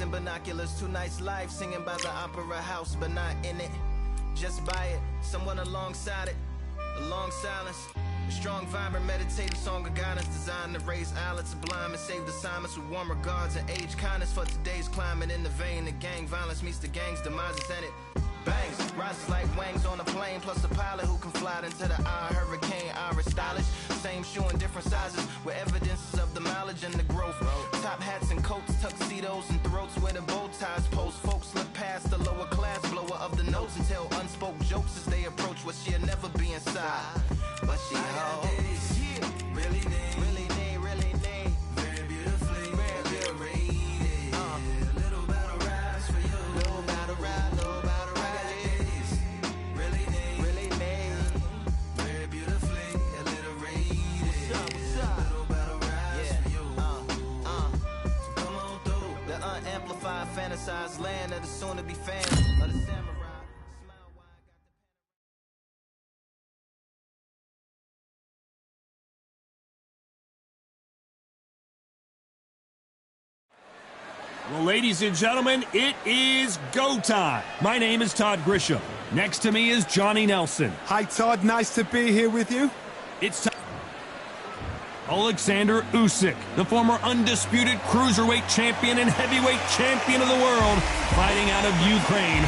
and binoculars, too nice life, singing by the opera house, but not in it. Just by it, someone alongside it, a long silence. A strong, vibrant, meditative song of guidance designed to raise eyelids sublime and save the Simons with warm regards and age kindness for today's climate. In the vein, the gang violence meets the gang's demise, and it bangs, rises like wings on a plane, plus a pilot who can fly into the eye. Hurricane, Irish stylish, same shoe in different sizes, with evidences of the mileage and the growth. Top hats and coats, tuxedos and throats where the bow ties post. Folks slip past the lower class blower of the notes and tell unspoke jokes as they approach what she'll never be inside. But she holds, really need, very beautifully, very rated. A little battle rise for you, little battle ride, really need, very beautifully, a little rated. What's up? Little battle rise for you. So come on through the unamplified, fantasized land of the soon-to-be fans of the samurai. Well, ladies and gentlemen, it is go time. My name is Todd Grisham. Next to me is Johnny Nelson. Hi, Todd. Nice to be here with you. It's time. Alexander Usyk, the former undisputed cruiserweight champion and heavyweight champion of the world, fighting out of Ukraine.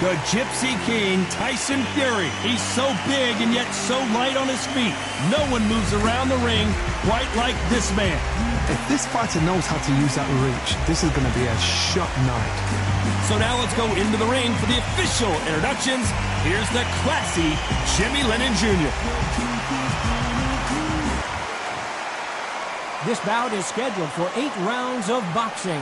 The Gypsy King, Tyson Fury. He's so big and yet so light on his feet. No one moves around the ring quite like this man. If this fighter knows how to use that reach, this is going to be a shot night. So now let's go into the ring for the official introductions. Here's the classy Jimmy Lennon Jr. This bout is scheduled for 8 rounds of boxing.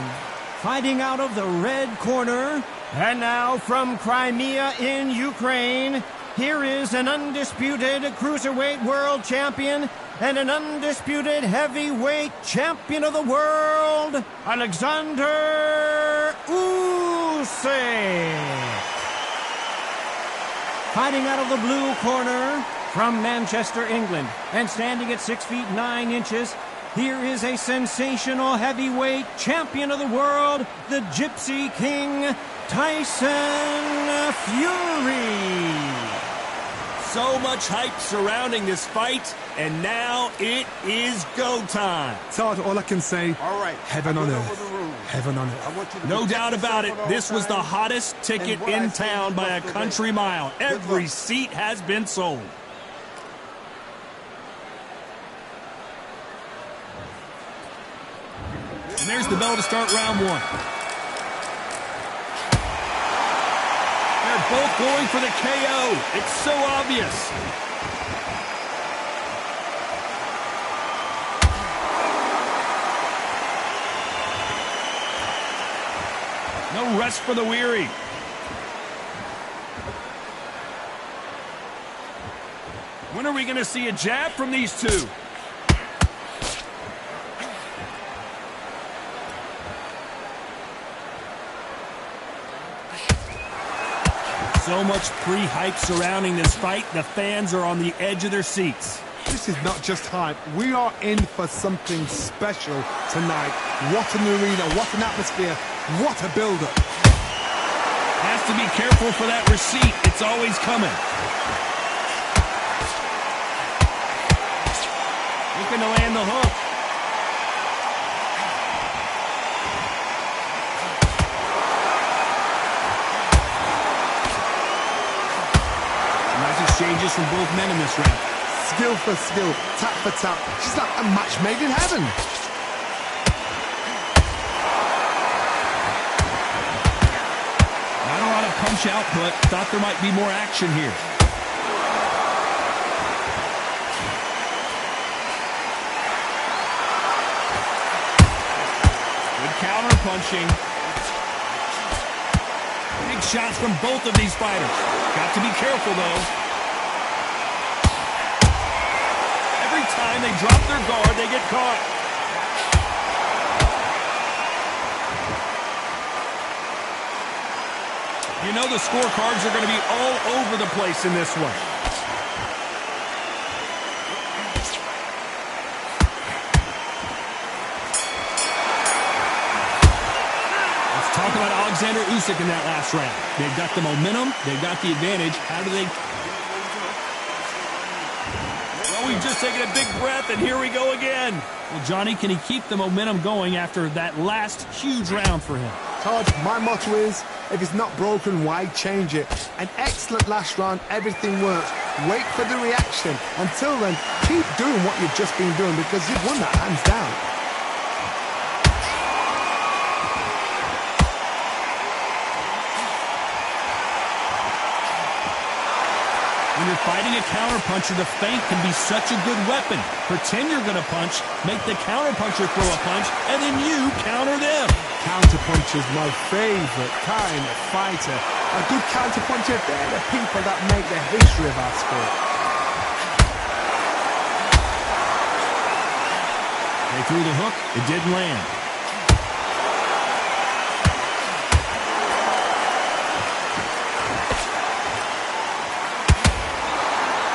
Fighting out of the red corner, and now from Crimea in Ukraine, here is an undisputed cruiserweight world champion and an undisputed heavyweight champion of the world, Alexander Usyk. Fighting out of the blue corner, from Manchester, England, and standing at 6 feet 9 inches, here is a sensational heavyweight champion of the world, the Gypsy King, Tyson Fury. So much hype surrounding this fight, and now it is go time. Todd, all I can say, all right, heaven on earth. Heaven on earth. No doubt about it, this was the hottest ticket in town by a country mile. Every seat has been sold. And there's the bell to start round 1. They're both going for the KO. It's so obvious. No rest for the weary. When are we going to see a jab from these two? So much pre-hype surrounding this fight, the fans are on the edge of their seats. This is not just hype. We are in for something special tonight. What an arena, what an atmosphere, what a build-up. Has to be careful for that receipt. It's always coming. Looking to land the hook. Exchanges from both men in this round. Skill for skill, tap for tap. She's like a match made in heaven. Not a lot of punch output. Thought there might be more action here. Good counter punching. Big shots from both of these fighters. Got to be careful though. Every time they drop their guard, they get caught. You know the scorecards are going to be all over the place in this one. Let's talk about Alexander Usyk in that last round. They've got the momentum. They've got the advantage. How do they... Well, we've just taken a big breath, and here we go again. Well, Johnny, can he keep the momentum going after that last huge round for him? Todd, my motto is, if it's not broken, why change it? An excellent last round, everything works. Wait for the reaction. Until then, keep doing what you've just been doing because you've won that hands down. When you're fighting a counterpuncher, the feint can be such a good weapon. Pretend you're going to punch, make the counterpuncher throw a punch, and then you counter them. Counterpuncher's my favorite kind of fighter. A good counterpuncher, they're the people that make the history of our sport. They threw the hook, it didn't land.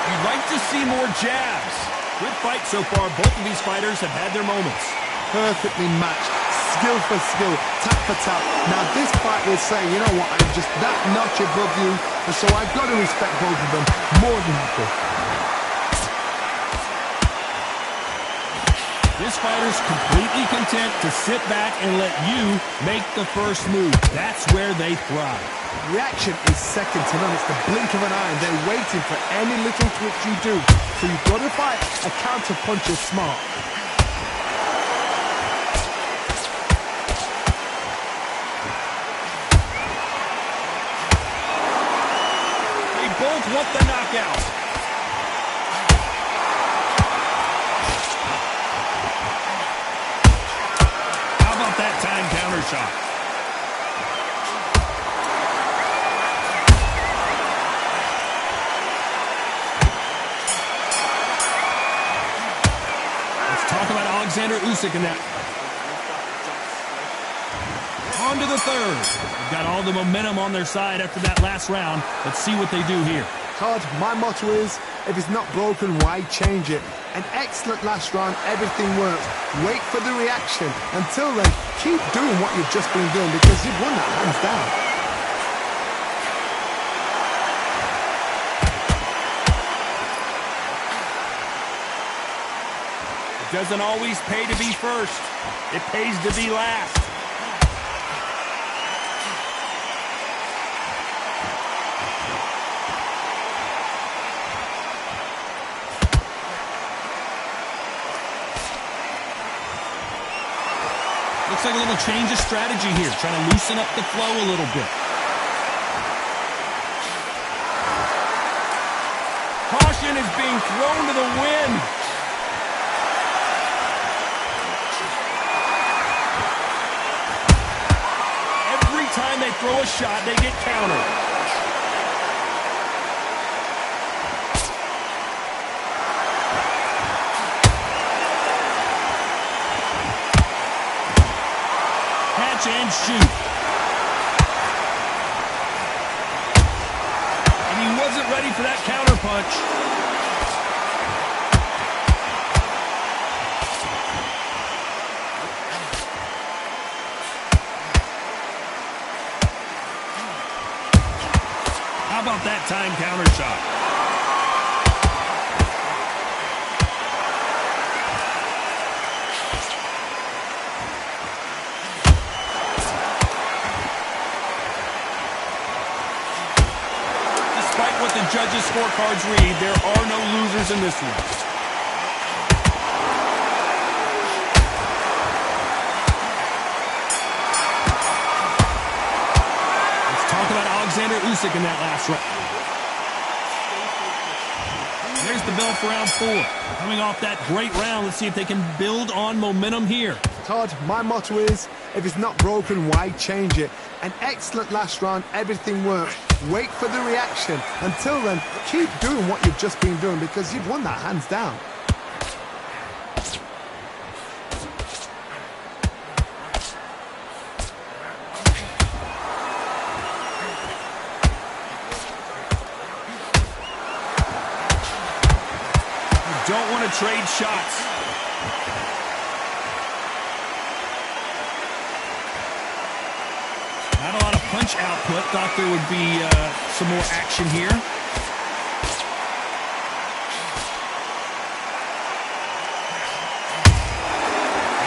You'd like to see more jabs. Good fight so far. Both of these fighters have had their moments. Perfectly matched. Skill for skill, tap for tap. Now this fight will say, you know what, I'm just that notch above you, and so I've got to respect both of them more than equal. This fighter's completely content to sit back and let you make the first move. That's where they thrive. Reaction is second to none. It's the blink of an eye, and they're waiting for any little twitch you do. So you've got to fight a counter puncher smart. Both want the knockout. How about that time counter shot? Let's talk about Alexander Usyk in that. On to the third. They've got all the momentum on their side after that last round. Let's see what they do here. Todd, my motto is, if it's not broken, why change it? An excellent last round, everything works. Wait for the reaction. Until then, keep doing what you've just been doing because you've won that hands down. It doesn't always pay to be first. It pays to be last. Looks like a little change of strategy here, trying to loosen up the flow a little bit. Caution is being thrown to the wind. Every time they throw a shot, they get countered. And shoot. And he wasn't ready for that counter punch. How about that time counter shot? Despite what the judges' scorecards read, there are no losers in this one. Let's talk about Alexander Usyk in that last round. There's the bell for round 4. Coming off that great round, let's see if they can build on momentum here. Todd, my motto is, if it's not broken, why change it? An excellent last round, everything works. Wait for the reaction. Until then, keep doing what you've just been doing because you've won that hands down. don't want to trade shots. Not a lot of punch output. Thought there would be some more action here.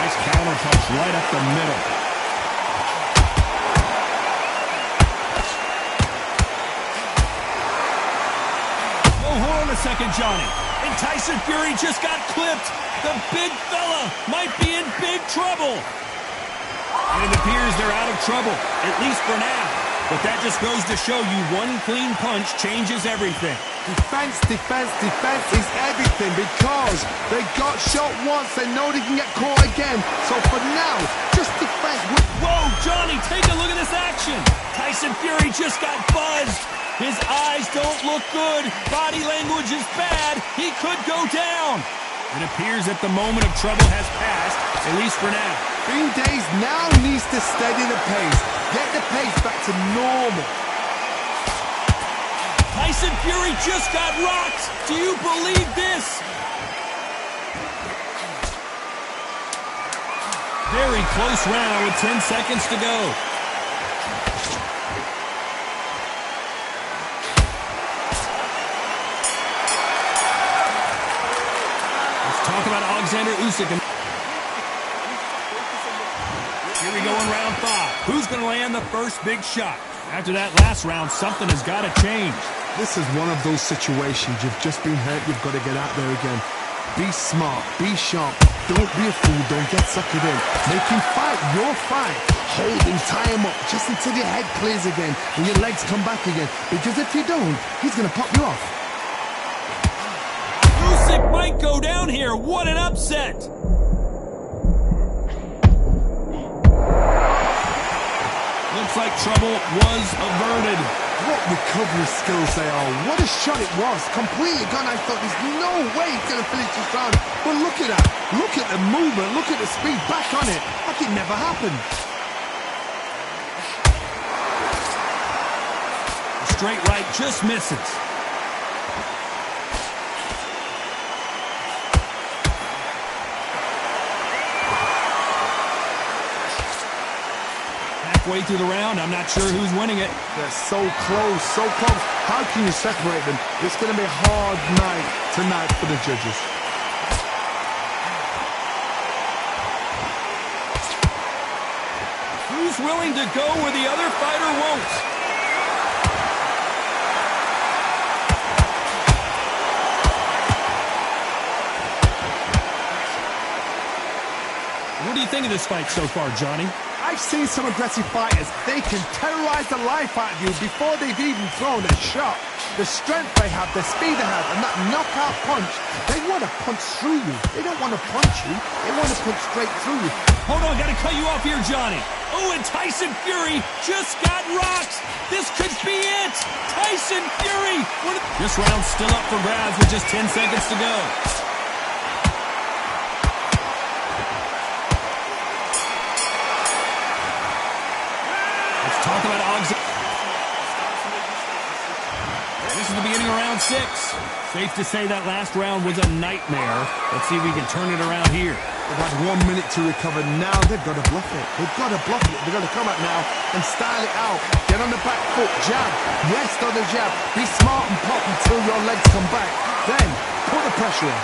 Nice counter punch right up the middle. Oh, hold on a second, Johnny. And Tyson Fury just got clipped. The big fella might be in big trouble. And it appears they're out of trouble, at least for now. But that just goes to show you one clean punch changes everything. Defense, defense, defense is everything because they got shot once. They know they can get caught again. So for now, just defense. Whoa, Johnny, take a look at this action. Tyson Fury just got buzzed. His eyes don't look good. Body language is bad. He could go down. It appears that the moment of trouble has passed, at least for now. Green Days now needs to steady the pace. Get the pace back to normal. Tyson Fury just got rocked. Do you believe this? Very close round with 10 seconds to go. Talk about Alexander Usyk. Here we go in round 5. Who's going to land the first big shot? After that last round, something has got to change. This is one of those situations. You've just been hurt. You've got to get out there again. Be smart. Be sharp. Don't be a fool. Don't get suckered in. Make him fight your fight. Hold him. Tie him up just until your head clears again and your legs come back again. Because if you don't, he's going to pop you off. Usyk might go down here. What an upset. Looks like trouble was averted. What recovery skills they are. What a shot it was. Completely gone. I thought there's no way he's going to finish this round. But look at that. Look at the movement. Look at the speed. Back on it. Like it never happened. Straight right just misses. Halfway through the round, I'm not sure who's winning it. They're so close, so close. How can you separate them? It's going to be a hard night tonight for the judges. Who's willing to go where the other fighter won't? What do you think of this fight so far, Johnny? I've seen some aggressive fighters. They can terrorize the life out of you before they've even thrown a shot. The strength they have, the speed they have, and that knockout punch, they want to punch through you. They don't want to punch you. They want to punch straight through you. Hold on, gotta cut you off here, Johnny. Oh, and Tyson Fury just got rocked. This could be it. Tyson Fury. This round's still up for grabs with just 10 seconds to go. Talk about Alexander. This is the beginning of round 6. Safe to say that last round was a nightmare. Let's see if we can turn it around here. They've had 1 minute to recover. Now they've got to bluff it. They've got to bluff it. They've got to come out now and style it out. Get on the back foot, jab, rest on the jab. Be smart and pop until your legs come back. Then put the pressure on.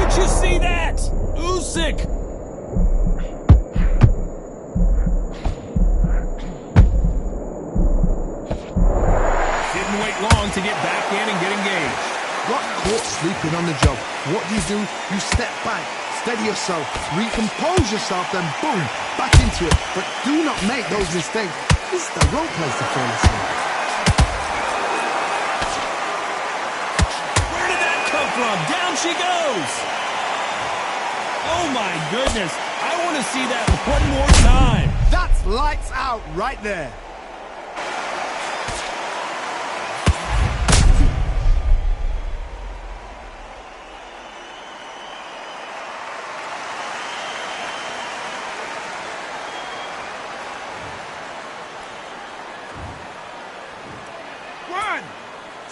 Did you see that? Usyk. Long to get back in and get engaged. Got caught sleeping on the job. What do? You step back, steady yourself, recompose yourself, then boom, back into it. But do not make those mistakes. This is the wrong place to fall asleep. Where did that come from? Down she goes. Oh my goodness. I want to see that one more time. That's lights out right there.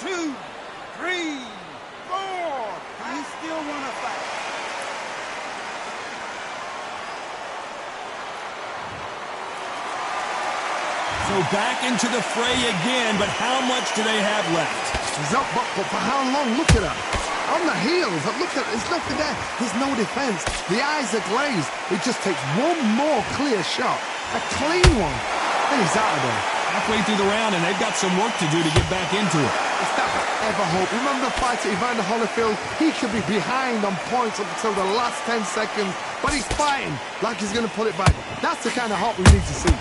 2, 3, 4. You still want to fight? So back into the fray again, but how much do they have left? He's up, but for how long? Look at that. On the heels, look at it. There's nothing there. There's no defense. The eyes are glazed. It just takes one more clear shot. A clean one. And he's out of there. Halfway through the round, and they've got some work to do to get back into it. It's that ever hope. Remember the fight at Evander Holyfield? He could be behind on points up until the last 10 seconds, but he's fighting like he's going to pull it back. That's the kind of hope we need to see.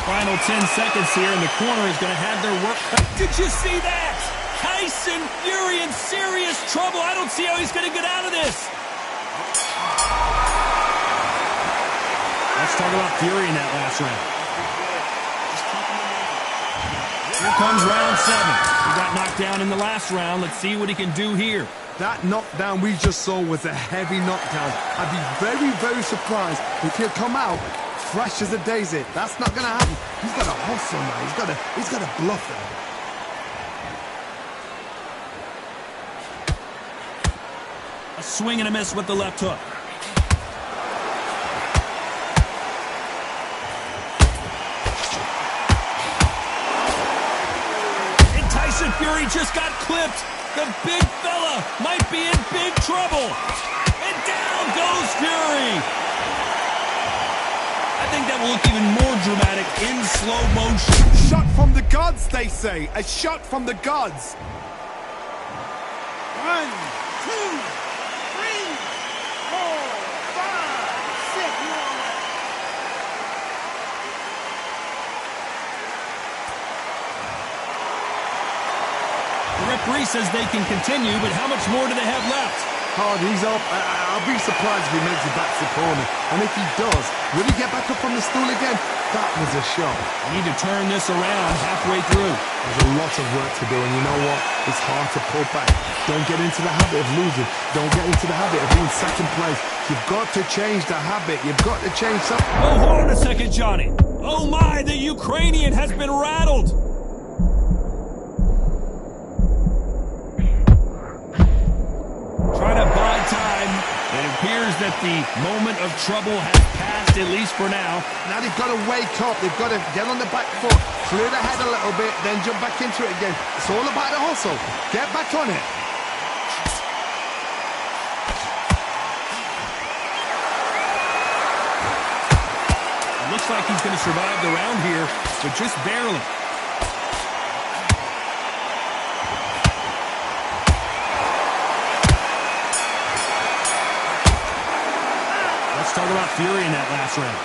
Final 10 seconds here, and the corner is going to have their work. Did you see that? Tyson Fury in serious trouble. I don't see how he's going to get out of this. Let's talk about Fury in that last round. Here comes round 7. He got knocked down in the last round. Let's see what he can do here. That knockdown we just saw was a heavy knockdown. I'd be very, very surprised if he'll come out fresh as a daisy. That's not going to happen. He's got to hustle now. He's got to bluff him. A swing and a miss with the left hook. And Tyson Fury just got clipped. The big fella might be in big trouble. And down goes Fury. I think that will look even more dramatic in slow motion. Shot from the gods, they say. A shot from the gods. 1, 2, 3, 4, 5, 6. You all right? The referee says they can continue, but how much more do they have left? Hard, he's up. I'll be surprised if he makes it back to the corner. And if he does, will he get back up on the stool again? That was a shot. Need to turn this around halfway through. There's a lot of work to do, and you know what? It's hard to pull back. Don't get into the habit of losing. Don't get into the habit of being second place. You've got to change the habit. You've got to change something. Oh, hold on a second, Johnny. Oh my, the Ukrainian has been rattled. Trying to buy time. It appears that the moment of trouble has passed, at least for now. Now they've got to wake up. They've got to get on the back foot, clear the head a little bit, then jump back into it again. It's all about the hustle. Get back on it. It looks like he's going to survive the round here, but just barely. Let's talk about Fury in that last round.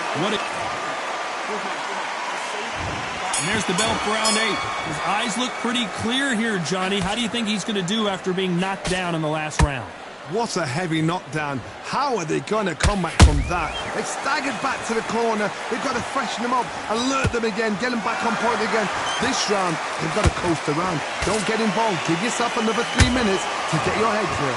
And there's the bell for round 8. His eyes look pretty clear here, Johnny. How do you think he's going to do after being knocked down in the last round? What a heavy knockdown. How are they going to come back from that? They've staggered back to the corner. They've got to freshen them up, alert them again, get them back on point again. This round, they've got to coast around. Don't get involved. Give yourself another 3 minutes to get your head clear.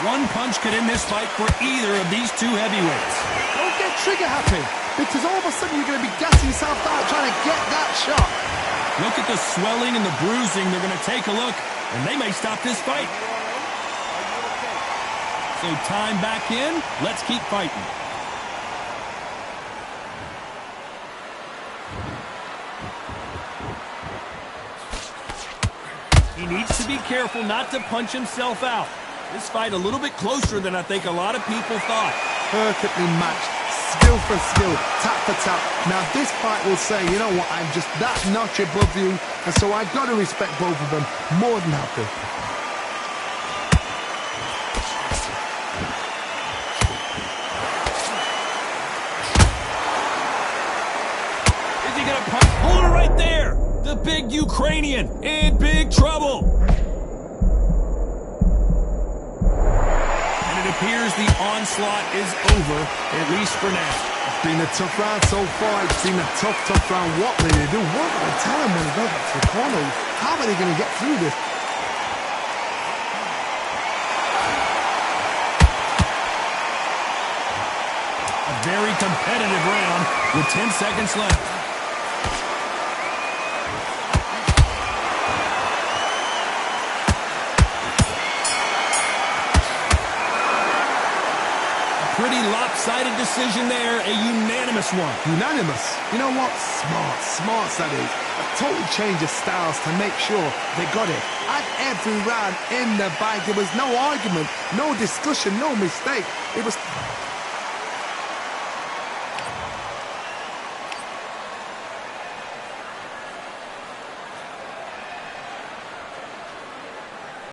One punch could end this fight for either of these two heavyweights. Don't get trigger happy, because all of a sudden you're going to be gassing yourself out trying to get that shot. Look at the swelling and the bruising. They're going to take a look, and they may stop this fight. So time back in. Let's keep fighting. He needs to be careful not to punch himself out. This fight a little bit closer than I think a lot of people thought. Perfectly matched, skill for skill, tap for tap. Now this fight will say, you know what, I'm just that notch above you, and so I've got to respect both of them more than happy. Is he gonna punch? Hold it right there! The big Ukrainian in big trouble. It appears the onslaught is over, at least for now. Been a tough round so far. It's been a tough round. What will they do? What will they tell him when he goes back to the corner? How are they going to get through this? A very competitive round with 10 seconds left. Pretty lopsided decision there, a unanimous one. Unanimous. You know what? Smart that is. A total change of styles to make sure they got it. At every round in the bag, there was no argument, no discussion, no mistake. It was